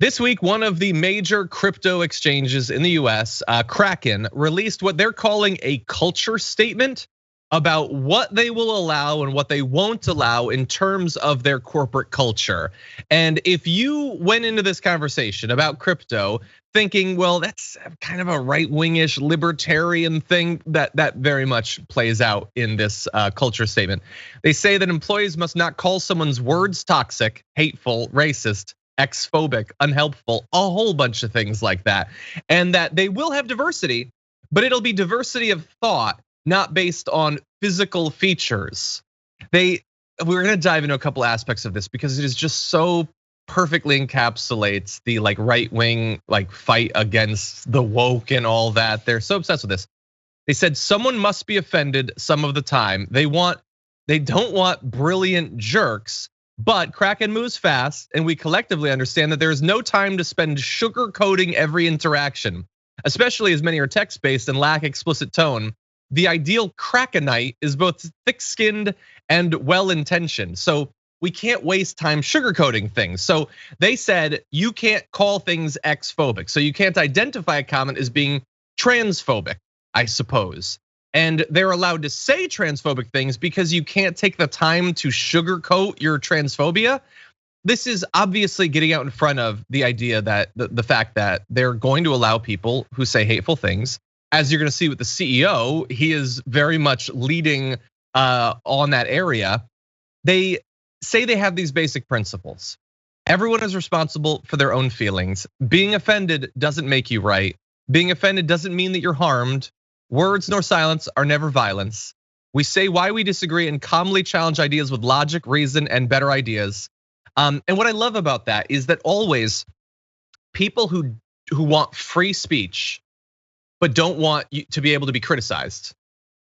This week, one of the major crypto exchanges in the US, Kraken, released what they're calling a culture statement about what they will allow and what they won't allow in terms of their corporate culture. And if you went into this conversation about crypto thinking, well, that's kind of a right-wingish libertarian thing, that very much plays out in this culture statement. They say that employees must not call someone's words toxic, hateful, racist, ex-phobic, unhelpful, a whole bunch of things like that. And that they will have diversity, but it'll be diversity of thought, not based on physical features. We're gonna dive into a couple aspects of this because it is just so perfectly encapsulates the right wing fight against the woke and all that. They're so obsessed with this. They said someone must be offended some of the time. They don't want brilliant jerks. But Kraken moves fast, and we collectively understand that there is no time to spend sugarcoating every interaction, especially as many are text-based and lack explicit tone. The ideal Krakenite is both thick-skinned and well-intentioned. So we can't waste time sugarcoating things. So they said you can't call things ex-phobic. So you can't identify a comment as being transphobic, I suppose. And they're allowed to say transphobic things because you can't take the time to sugarcoat your transphobia. This is obviously getting out in front of the idea that the fact that they're going to allow people who say hateful things. As you're gonna see with the CEO, he is very much leading on that area. They say they have these basic principles. Everyone is responsible for their own feelings. Being offended doesn't make you right. Being offended doesn't mean that you're harmed. Words nor silence are never violence. We say why we disagree and calmly challenge ideas with logic, reason, and better ideas. And what I love about that is that always people who want free speech, but don't want you to be able to be criticized.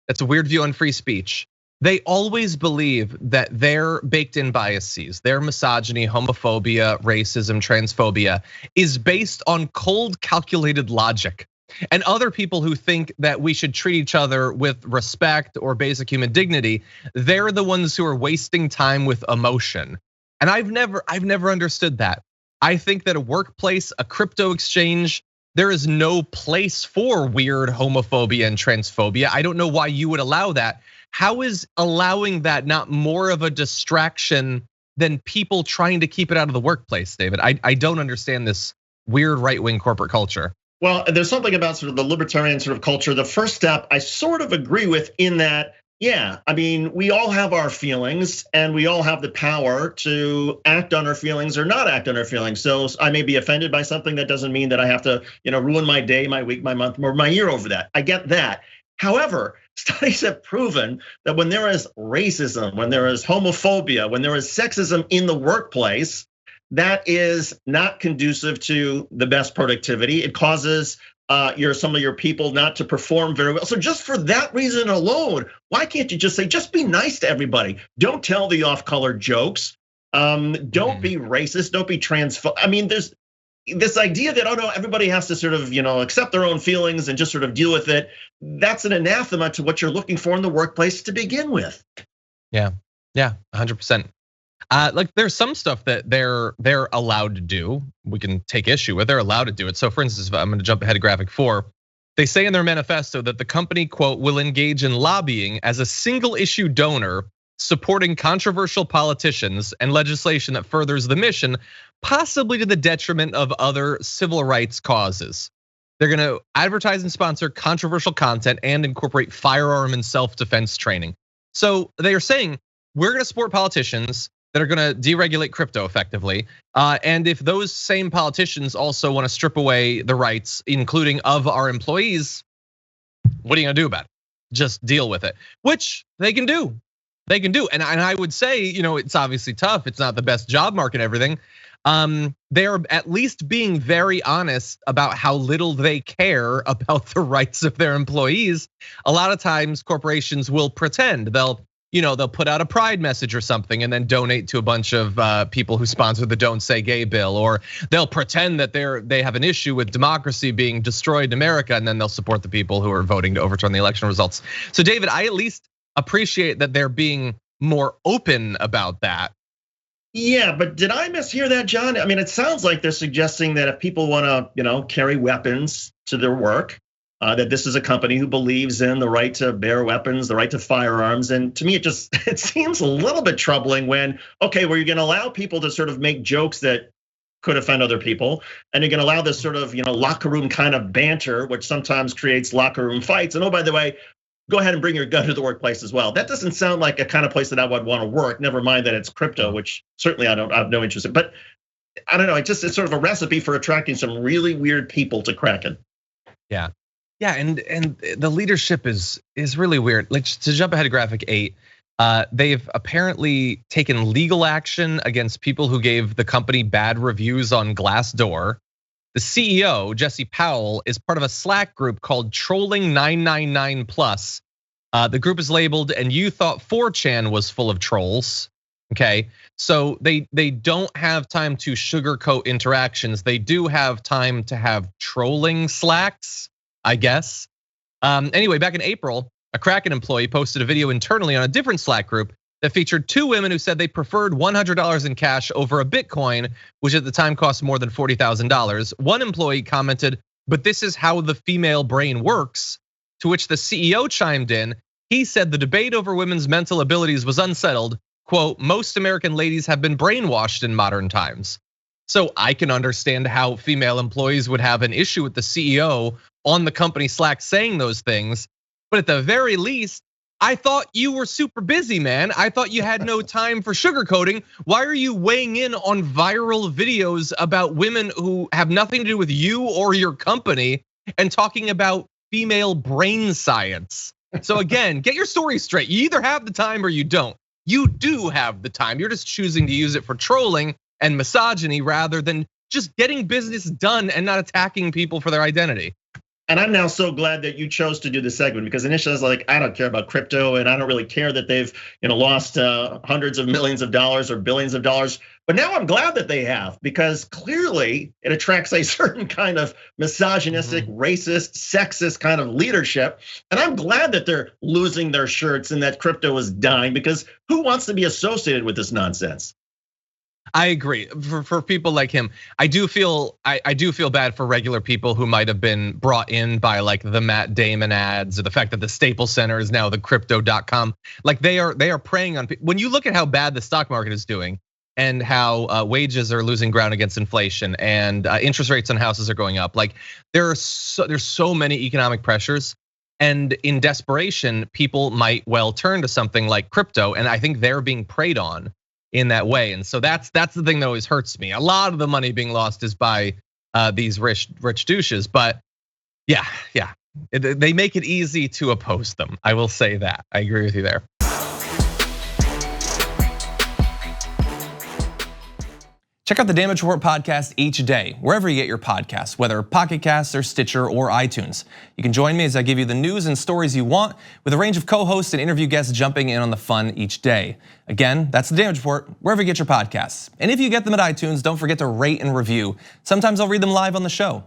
That's a weird view on free speech. They always believe that their baked in biases, their misogyny, homophobia, racism, transphobia is based on cold calculated logic. And other people who think that we should treat each other with respect or basic human dignity, they're the ones who are wasting time with emotion. And I've never understood that. I think that a workplace, a crypto exchange, there is no place for weird homophobia and transphobia. I don't know why you would allow that. How is allowing that not more of a distraction than people trying to keep it out of the workplace, David? I don't understand this weird right-wing corporate culture. Well, there's something about sort of the libertarian sort of culture. The first step I sort of agree with in that, yeah, I mean, we all have our feelings and we all have the power to act on our feelings or not act on our feelings. So I may be offended by something. That doesn't mean that I have to, ruin my day, my week, my month, or my year over that. I get that. However, studies have proven that when there is racism, when there is homophobia, when there is sexism in the workplace, that is not conducive to the best productivity. It causes some of your people not to perform very well. So just for that reason alone, why can't you just say, just be nice to everybody? Don't tell the off-color jokes. Don't be racist. Don't be transphobic. I mean, there's this idea that, oh no, everybody has to sort of, accept their own feelings and just sort of deal with it. That's an anathema to what you're looking for in the workplace to begin with. Yeah, 100%. There's some stuff that they're allowed to do. We can take issue with. They're allowed to do it. So for instance, I'm gonna jump ahead to graphic 4. They say in their manifesto that the company, quote, will engage in lobbying as a single issue donor, supporting controversial politicians and legislation that furthers the mission, possibly to the detriment of other civil rights causes. They're gonna advertise and sponsor controversial content and incorporate firearm and self-defense training. So they are saying we're gonna support politicians that are gonna deregulate crypto effectively. And if those same politicians also wanna strip away the rights, including of our employees, what are you gonna do about it? Just deal with it, which they can do. They can do, and I would say, it's obviously tough. It's not the best job market and everything. They are at least being very honest about how little they care about the rights of their employees. A lot of times corporations will pretend they'll put out a pride message or something and then donate to a bunch of people who sponsor the Don't Say Gay bill, or they'll pretend that they have an issue with democracy being destroyed in America, and then they'll support the people who are voting to overturn the election results. So David, I at least appreciate that they're being more open about that. Yeah, but did I mishear that, John? I mean, it sounds like they're suggesting that if people want to, carry weapons to their work, that this is a company who believes in the right to bear weapons, the right to firearms. And to me, it seems a little bit troubling when, okay, well, you're going to allow people to sort of make jokes that could offend other people, and you're going to allow this sort of, locker room kind of banter, which sometimes creates locker room fights. And oh, by the way, go ahead and bring your gun to the workplace as well. That doesn't sound like a kind of place that I would want to work. Never mind that it's crypto, which certainly I have no interest in. But I don't know. It's sort of a recipe for attracting some really weird people to Kraken. Yeah, and the leadership is really weird. Like, to jump ahead to graphic 8, they've apparently taken legal action against people who gave the company bad reviews on Glassdoor. The CEO, Jesse Powell, is part of a Slack group called Trolling 999 Plus. The group is labeled, and you thought 4chan was full of trolls. Okay, so they don't have time to sugarcoat interactions. They do have time to have trolling Slacks, I guess. Anyway, back in April, a Kraken employee posted a video internally on a different Slack group that featured 2 women who said they preferred $100 in cash over a Bitcoin, which at the time cost more than $40,000. One employee commented, "But this is how the female brain works," to which the CEO chimed in. He said the debate over women's mental abilities was unsettled. Quote, "Most American ladies have been brainwashed in modern times." So I can understand how female employees would have an issue with the CEO on the company Slack saying those things. But at the very least, I thought you were super busy, man. I thought you had no time for sugarcoating. Why are you weighing in on viral videos about women who have nothing to do with you or your company and talking about female brain science? So again, get your story straight. You either have the time or you don't. You do have the time. You're just choosing to use it for trolling and misogyny rather than just getting business done and not attacking people for their identity. And I'm now so glad that you chose to do the segment, because initially I was like, I don't care about crypto and I don't really care that they've lost hundreds of millions of dollars or billions of dollars. But now I'm glad that they have, because clearly it attracts a certain kind of misogynistic, racist, sexist kind of leadership. And I'm glad that they're losing their shirts and that crypto is dying, because who wants to be associated with this nonsense? I agree. For people like him, I do feel bad for regular people who might have been brought in by like the Matt Damon ads, or the fact that the Staples Center is now the crypto.com. Like they are preying on people. When you look at how bad the stock market is doing and how wages are losing ground against inflation and interest rates on houses are going up, like there's so many economic pressures. And in desperation, people might well turn to something like crypto, and I think they're being preyed on in that way. And so that's the thing that always hurts me. A lot of the money being lost is by these rich douches, but yeah, they make it easy to oppose them. I will say that. I agree with you there. Check out the Damage Report podcast each day, wherever you get your podcasts, whether Pocket Casts or Stitcher or iTunes. You can join me as I give you the news and stories you want, with a range of co-hosts and interview guests jumping in on the fun each day. Again, that's the Damage Report, wherever you get your podcasts. And if you get them at iTunes, don't forget to rate and review. Sometimes I'll read them live on the show.